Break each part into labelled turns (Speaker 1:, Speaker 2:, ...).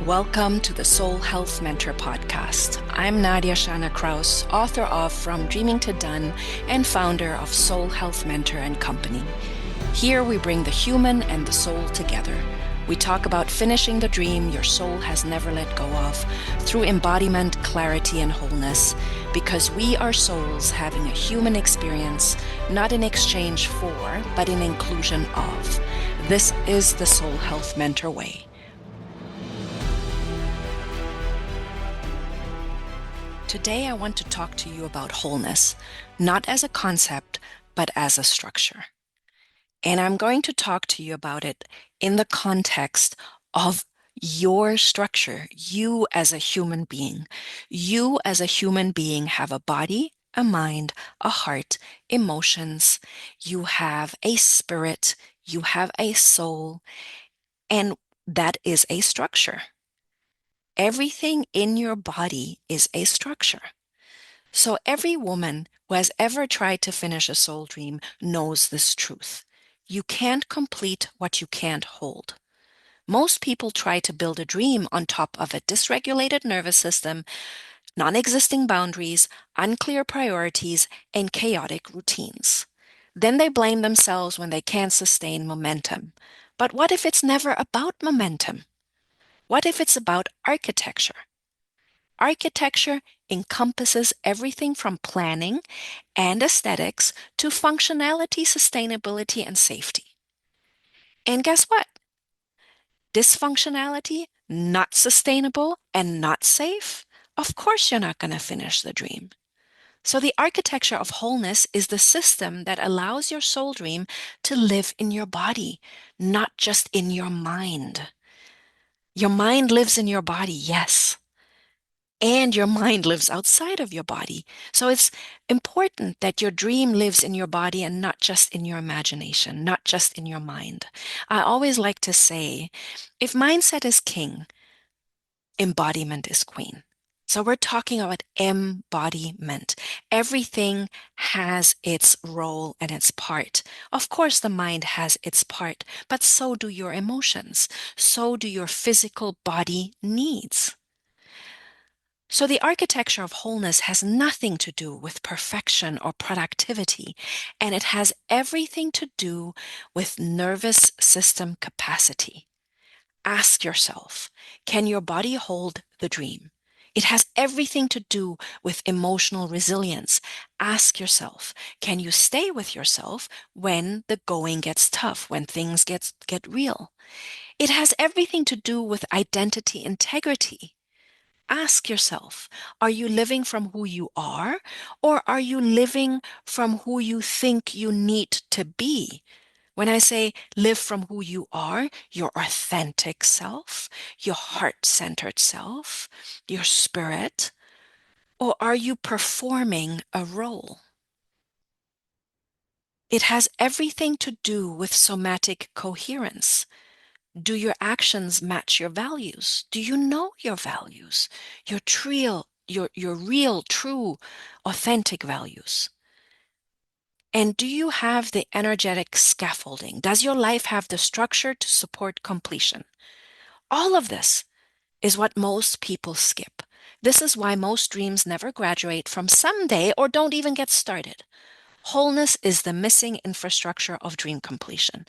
Speaker 1: Welcome to the Soul Health Mentor Podcast. I'm Nadia Shana Kraus, author of From Dreaming to Done and founder of Soul Health Mentor and Company. Here we bring the human and the soul together. We talk about finishing the dream your soul has never let go of through embodiment, clarity, and wholeness, because we are souls having a human experience, not in exchange for, but in inclusion of. This is the Soul Health Mentor way. Today, I want to talk to you about wholeness, not as a concept, but as a structure. And I'm going to talk to you about it in the context of your structure, you as a human being. You as a human being have a body, a mind, a heart, emotions. You have a spirit, you have a soul, and that is a structure. Everything in your body is a structure. So every woman who has ever tried to finish a soul dream knows this truth. You can't complete what you can't hold. Most people try to build a dream on top of a dysregulated nervous system, non-existing boundaries, unclear priorities, and chaotic routines. Then they blame themselves when they can't sustain momentum. But what if it's never about momentum? What if it's about architecture? Architecture encompasses everything from planning and aesthetics to functionality, sustainability, and safety. And guess what? Dysfunctionality, not sustainable, and not safe? Of course, you're not going to finish the dream. So, the architecture of wholeness is the system that allows your soul dream to live in your body, not just in your mind. Your mind lives in your body, yes. And your mind lives outside of your body. So it's important that your dream lives in your body and not just in your imagination, not just in your mind. I always like to say, if mindset is king, embodiment is queen. So we're talking about embodiment. Everything has its role and its part. Of course, the mind has its part, but so do your emotions. So do your physical body needs. So the architecture of wholeness has nothing to do with perfection or productivity, and it has everything to do with nervous system capacity. Ask yourself, can your body hold the dream? It has everything to do with emotional resilience. Ask yourself, can you stay with yourself when the going gets tough, when things get real? It has everything to do with identity integrity. Ask yourself, are you living from who you are, or are you living from who you think you need to be? When I say live from who you are, your authentic self, your heart-centered self, your spirit, or are you performing a role? It has everything to do with somatic coherence. Do your actions match your values? Do you know your values? Your real, true, authentic values? And do you have the energetic scaffolding? Does your life have the structure to support completion? All of this is what most people skip. This is why most dreams never graduate from someday or don't even get started. Wholeness is the missing infrastructure of dream completion.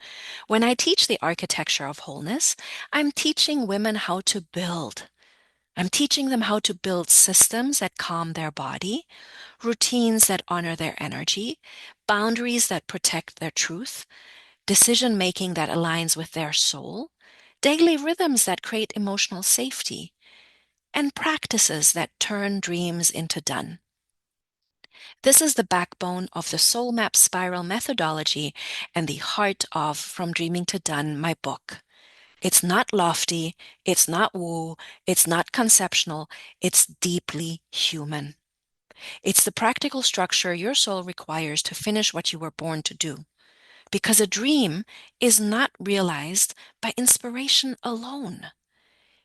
Speaker 1: When I teach the architecture of wholeness, I'm teaching women how to build. I'm teaching them how to build systems that calm their body, routines that honor their energy, boundaries that protect their truth, decision making that aligns with their soul, daily rhythms that create emotional safety, and practices that turn dreams into done. This is the backbone of the Soul Map Spiral methodology and the heart of From Dreaming to Done, my book. It's not lofty, it's not woo, it's not conceptual, it's deeply human. It's the practical structure your soul requires to finish what you were born to do. Because a dream is not realized by inspiration alone.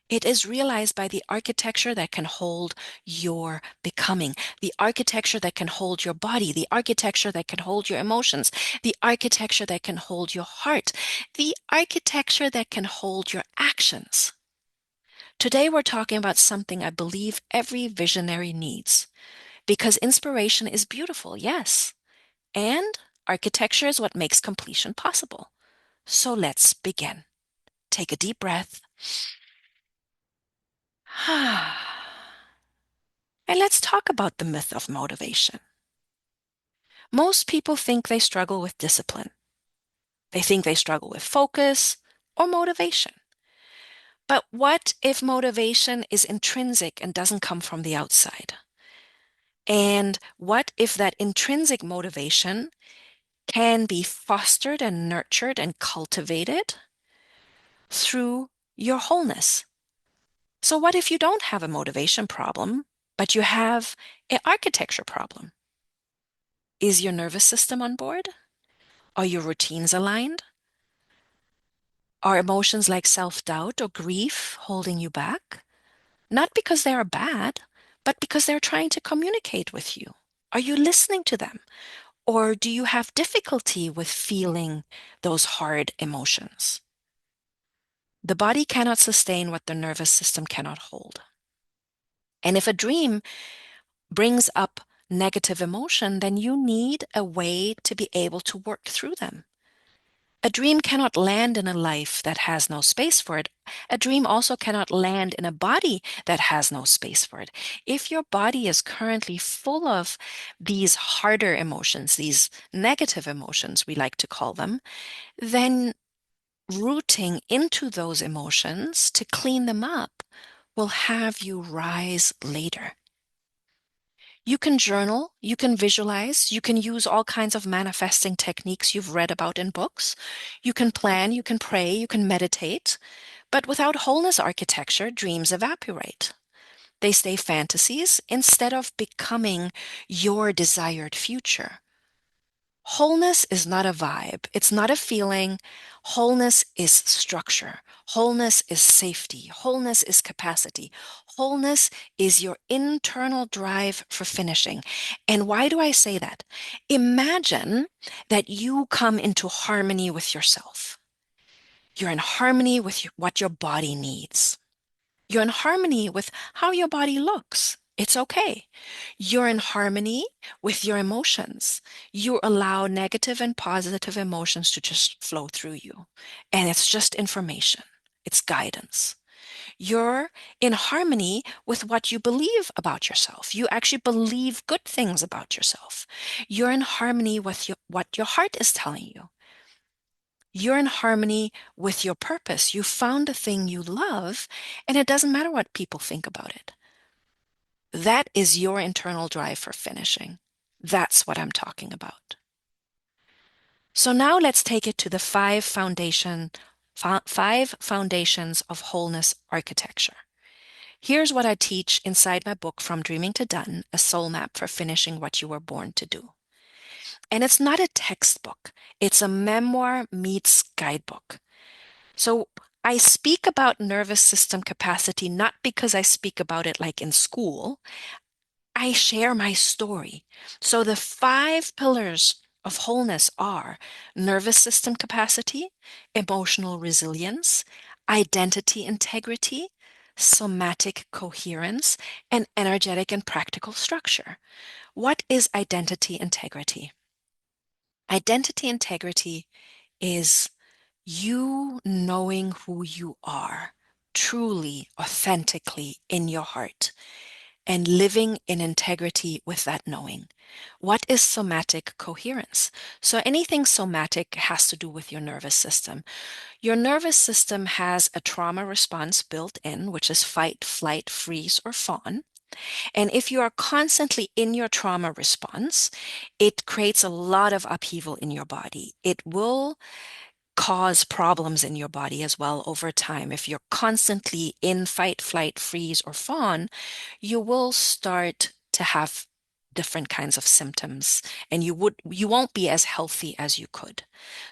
Speaker 1: It is realized by the architecture that can hold your becoming, the architecture that can hold your body, the architecture that can hold your emotions, the architecture that can hold your heart, the architecture that can hold your actions. Today, we're talking about something I believe every visionary needs because inspiration is beautiful, yes, and architecture is what makes completion possible. So let's begin. Take a deep breath. And let's talk about the myth of motivation. Most people think they struggle with discipline. They think they struggle with focus or motivation. But what if motivation is intrinsic and doesn't come from the outside? And what if that intrinsic motivation can be fostered and nurtured and cultivated through your wholeness? So, what if you don't have a motivation problem, but you have an architecture problem? Is your nervous system on board? Are your routines aligned? Are emotions like self-doubt or grief holding you back? Not because they are bad, but because they're trying to communicate with you. Are you listening to them? Or do you have difficulty with feeling those hard emotions? The body cannot sustain what the nervous system cannot hold. And if a dream brings up negative emotion, then you need a way to be able to work through them. A dream cannot land in a life that has no space for it. A dream also cannot land in a body that has no space for it. If your body is currently full of these harder emotions, these negative emotions, we like to call them, then rooting into those emotions to clean them up will have you rise later. You can journal, you can visualize, you can use all kinds of manifesting techniques you've read about in books. You can plan, you can pray, you can meditate. But without wholeness architecture, dreams evaporate. They stay fantasies instead of becoming your desired future. Wholeness is not a vibe. It's not a feeling. Wholeness is structure. Wholeness is safety. Wholeness is capacity. Wholeness is your internal drive for finishing. And why do I say that? Imagine that you come into harmony with yourself. You're in harmony with what your body needs. You're in harmony with how your body looks. It's okay. You're in harmony with your emotions. You allow negative and positive emotions to just flow through you. And it's just information, it's guidance. You're in harmony with what you believe about yourself. You actually believe good things about yourself. You're in harmony with what your heart is telling you. You're in harmony with your purpose. You found a thing you love, and it doesn't matter what people think about it. That is your internal drive for finishing. That's what I'm talking about. So now let's take it to the five foundations of wholeness architecture. Here's what I teach inside my book, From Dreaming to Done, a soul map for finishing what you were born to do. And it's not a textbook. It's a memoir meets guidebook. So I speak about nervous system capacity not because I speak about it like in school. I share my story. So the five pillars of wholeness are nervous system capacity, emotional resilience, identity integrity, somatic coherence, and energetic and practical structure. What is identity integrity? Identity integrity is you knowing who you are truly, authentically in your heart and living in integrity with that knowing. What is somatic coherence? So anything somatic has to do with your nervous system. Your nervous system has a trauma response built in, which is fight, flight, freeze, or fawn. And if you are constantly in your trauma response, it creates a lot of upheaval in your body. It will cause problems in your body as well over time. If you're constantly in fight, flight, freeze, or fawn, you will start to have different kinds of symptoms and you won't be as healthy as you could.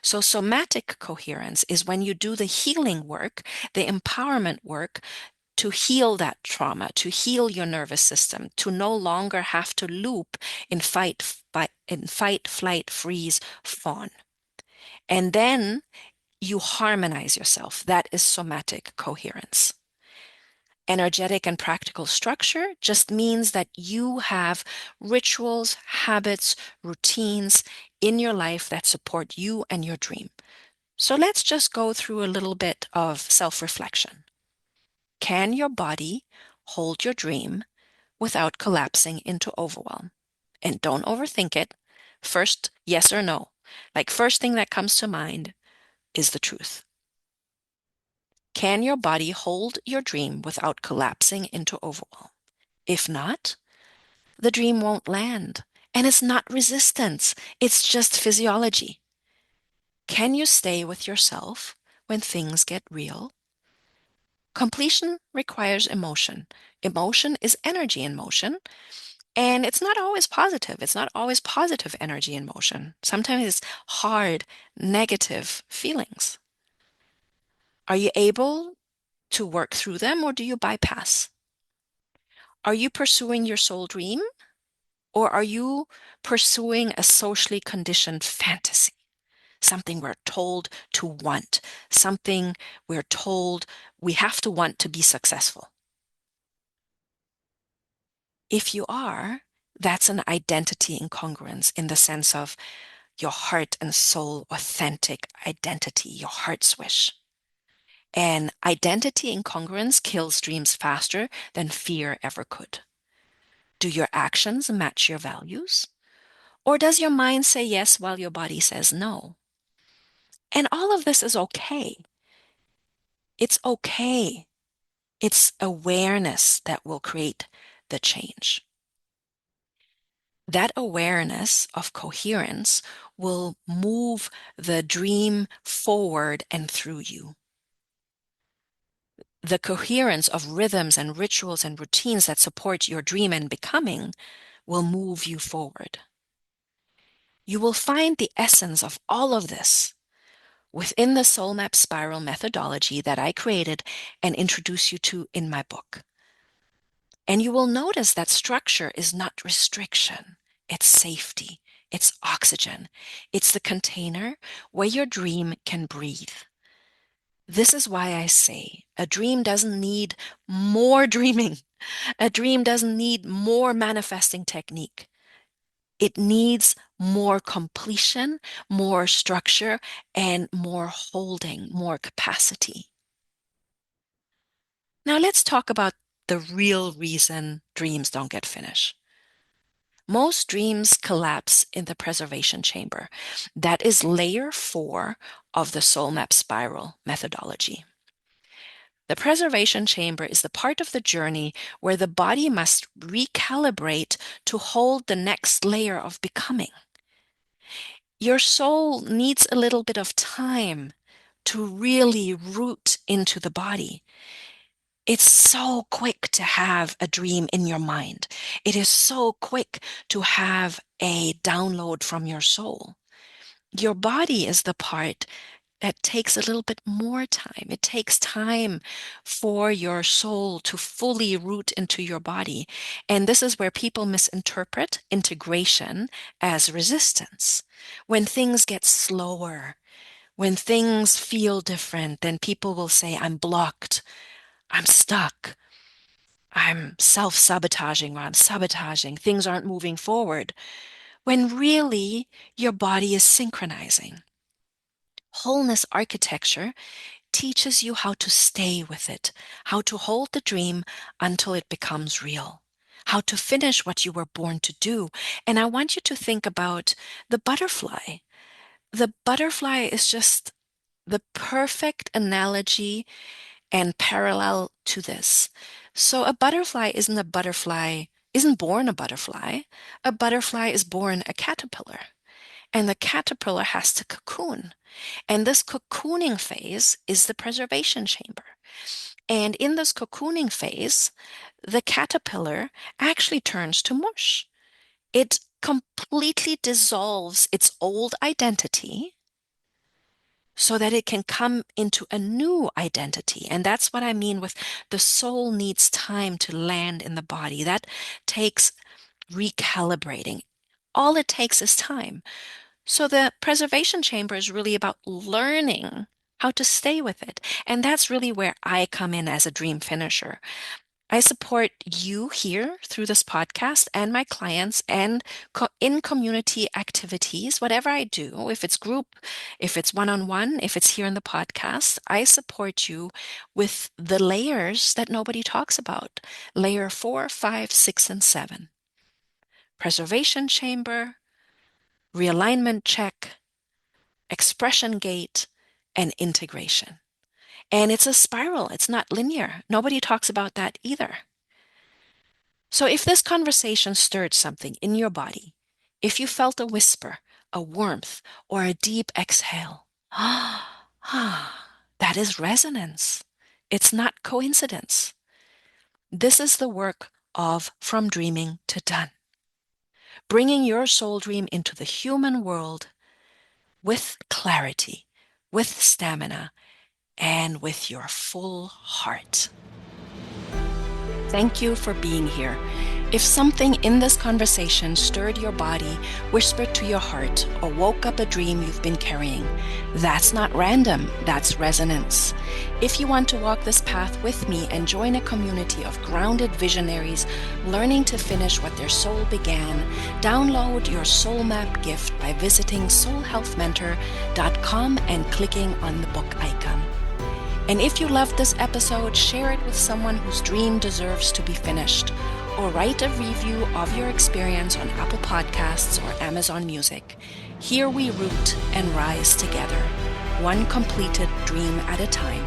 Speaker 1: So somatic coherence is when you do the healing work, the empowerment work to heal that trauma, to heal your nervous system, to no longer have to loop in fight, flight, freeze, fawn. And then you harmonize yourself. That is somatic coherence. Energetic and practical structure just means that you have rituals, habits, routines in your life that support you and your dream. So let's just go through a little bit of self-reflection. Can your body hold your dream without collapsing into overwhelm? And don't overthink it. First, yes or no. Like, first thing that comes to mind is the truth. Can your body hold your dream without collapsing into overwhelm? If not, the dream won't land. And it's not resistance, it's just physiology. Can you stay with yourself when things get real? Completion requires emotion. Emotion is energy in motion, and it's not always positive. It's not always positive energy in motion. Sometimes it's hard, negative feelings. Are you able to work through them, or do you bypass? Are you pursuing your soul dream, or are you pursuing a socially conditioned fantasy? Something we're told to want, something we're told we have to want to be successful. If you are, that's an identity incongruence in the sense of your heart and soul, authentic identity, your heart's wish. And identity incongruence kills dreams faster than fear ever could. Do your actions match your values? Or does your mind say yes while your body says no? And all of this is okay. It's okay. It's awareness that will create the change. That awareness of coherence will move the dream forward and through you. The coherence of rhythms and rituals and routines that support your dream and becoming will move you forward. You will find the essence of all of this within the Soul Map Spiral methodology that I created and introduce you to in my book. And you will notice that structure is not restriction, it's safety, it's oxygen, it's the container where your dream can breathe. This is why I say a dream doesn't need more dreaming. A dream doesn't need more manifesting technique. It needs more completion, more structure, and more holding, more capacity. Now let's talk about the real reason dreams don't get finished. Most dreams collapse in the preservation chamber. That is layer 4 of the soul map spiral methodology. The preservation chamber is the part of the journey where the body must recalibrate to hold the next layer of becoming. Your soul needs a little bit of time to really root into the body. It's so quick to have a dream in your mind. It is so quick to have a download from your soul. Your body is the part that takes a little bit more time. It takes time for your soul to fully root into your body. And this is where people misinterpret integration as resistance. When things get slower, when things feel different, then people will say, I'm blocked, I'm stuck. I'm self-sabotaging or I'm sabotaging. Things aren't moving forward. When really your body is synchronizing. Wholeness architecture teaches you how to stay with it, how to hold the dream until it becomes real, how to finish what you were born to do. And I want you to think about the butterfly. The butterfly is just the perfect analogy and parallel to this. So a butterfly, isn't born a butterfly. A butterfly is born a caterpillar. And the caterpillar has to cocoon. And this cocooning phase is the preservation chamber. And in this cocooning phase, the caterpillar actually turns to mush. It completely dissolves its old identity so that it can come into a new identity. And that's what I mean with the soul needs time to land in the body. That takes recalibrating. All it takes is time. So the preservation chamber is really about learning how to stay with it. And that's really where I come in as a dream finisher. I support you here through this podcast and my clients and in community activities, whatever I do, if it's group, if it's one-on-one, if it's here in the podcast, I support you with the layers that nobody talks about. Layer 4, 5, 6, and 7. Preservation chamber, realignment check, expression gate, and integration. And it's a spiral. It's not linear. Nobody talks about that either. So if this conversation stirred something in your body, if you felt a whisper, a warmth, or a deep exhale, that is resonance. It's not coincidence. This is the work of From Dreaming to Done. Bringing your soul dream into the human world with clarity, with stamina, and with your full heart. Thank you for being here. If something in this conversation stirred your body, whispered to your heart, or woke up a dream you've been carrying, that's not random, that's resonance. If you want to walk this path with me and join a community of grounded visionaries learning to finish what their soul began, download your Soul Map gift by visiting soulhealthmentor.com and clicking on the book icon. And if you loved this episode, share it with someone whose dream deserves to be finished, or write a review of your experience on Apple Podcasts or Amazon Music. Here we root and rise together, one completed dream at a time.